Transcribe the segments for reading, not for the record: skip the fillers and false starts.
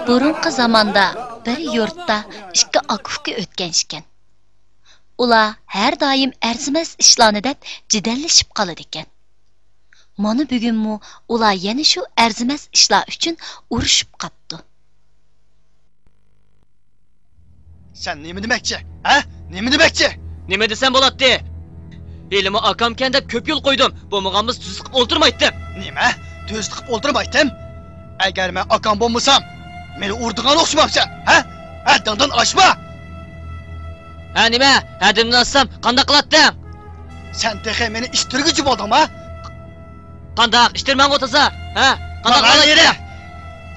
Burunqi zamonda bir yurtda ikki akufka o'tgan ekan. Ular har doim arzimas ishlarni deb jidallashib qoladi ekan. Mana bugunmi ular yana shu arzimas ishlar uchun urushib qopdi. Sen nima demoqchi? Ha? Nima demoqchi? Nima desam bo'ladi? Elimi akamkan deb ko'p yo'l qo'ydim. Bo'lmaganmiz tuz qilib o'ltirmaydim. Nima? Tuz qilib o'ltirmaydim? Agar men akam bo'lmasam, meni urdigan o'xshamabsan, ha? Haddingdan oshma. Ha nima? Haddimdan oshsam qanday qilatding? Sen texe meni ishtirguchi bo'ldingmi? Qanday ishtirman o'tasa? Ha? Qanday qilaydi?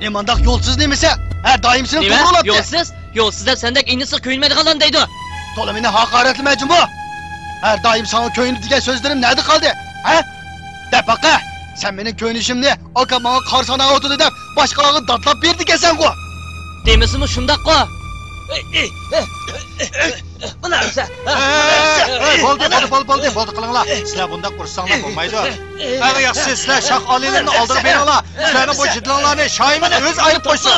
Nemandaq yo'lsiz nemisa? Har doim seni to'g'rilabdi. Yo'lsiz? Yo'lsiz deb sendek inisi ko'yinmaydiganlar deydi. To'la meni haqoratlamajin bu. Her daim sana köyünü diye sözlerim nerede kaldı? Ha? De baka, sen benim köyünüşümle akam bana karsana oturdu de başkalarını datlap verdi ki sen ko. Demesi mi şundak ko? Bu neresi? Boldu kılınla. Sizler bunda kursanlar olmaydı. En yaksı sizler şah alilerini aldırıp beni ola. Sizlerin bu cidlanlarını şahimin öz ayıp koysun.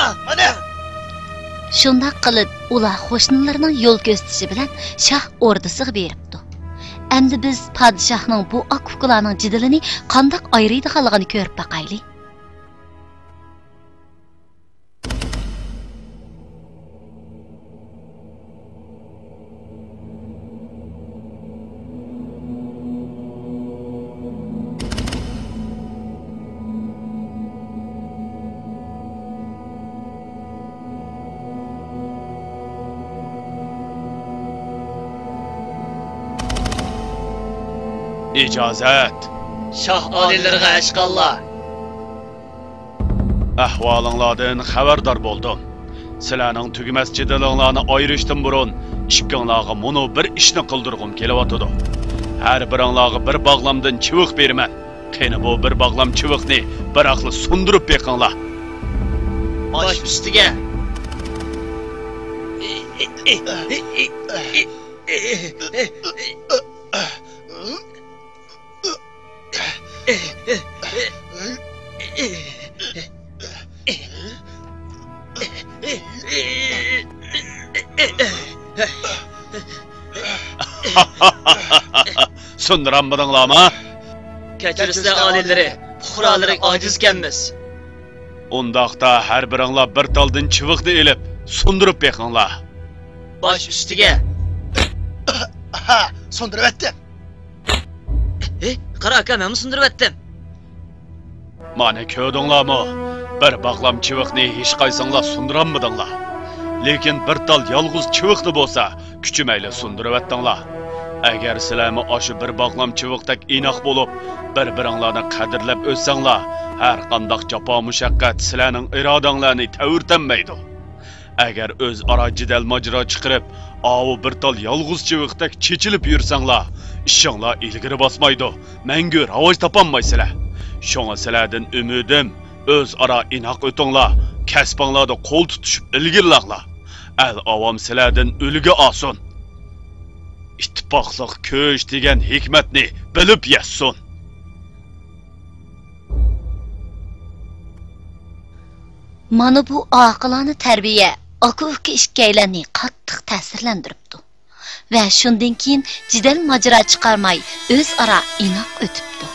Şundak qilib, ular qo'shnilarning yo'l ko'rsatishi bilan shah ordisiga beribdi. Endi biz padişahning bu akufkalarning jidilini qandoq ayiradiganligini ko'rib baqaylik. İcazet. Şah alilerine eşkallah. Ahvalыңlardan xabardor bo'ldim. Sizlarning tugamas jidalinglarni ayirishdan burun ikkinglarga munu bir ishni qildirg'im kelyotdi. Har biringlarga bir bog'lamdan chiviq beraman. Qani bu bir bog'lam chiviqni bir aqli sundirib beqinglar. Bosh ustiga. Sundiranmadinglarmi? Kechirisizlar alileri, puhraları acizkenmiz. Undaqda har biringlar bir taldan chiviqni elib, sundirib beqinglar. Bosh ustiga. Sundirib etdim. Qara aka, men sundirib etdim. Mana ko'rdinglarmi? Bir bog'lam chiviqni hech qaysinglar sundiranmadinglar. Lekin bir tal yolg'iz chiviqni bo'lsa, kuchimayli sundirib etdinglar. Agar sizlarmi oshi bir bog'lam chiviqdek inoq bo'lib, bir-biringlarni qadrlab o'tsanglar, har qanday jafo mushaqqat sizlarning irodanglarni ta'virtanmaydi. Agar o'z aro jidal majro chiqirib, avu bir tal yolg'iz chiviqdek chechilib yursanglar, ishinglar ilgari bosmaydi. Mangu rivoj topolmaysizlar. Şoňa sizlardan ümidim, öz ara inoq o'tinglar, kasbinglarda qo'l tutishib ilgirlaqlar. Al avam sizlardan ulgi olsin. İttifoqliq ko'sh degan hikmatni bilib yassun. Mana bu aqilona tarbiya aka-uka ikkaylarni qattiq ta'sirlantiribdi. Va shundan keyin jidal majra chiqarmay o'z ara inoq o'tibdi.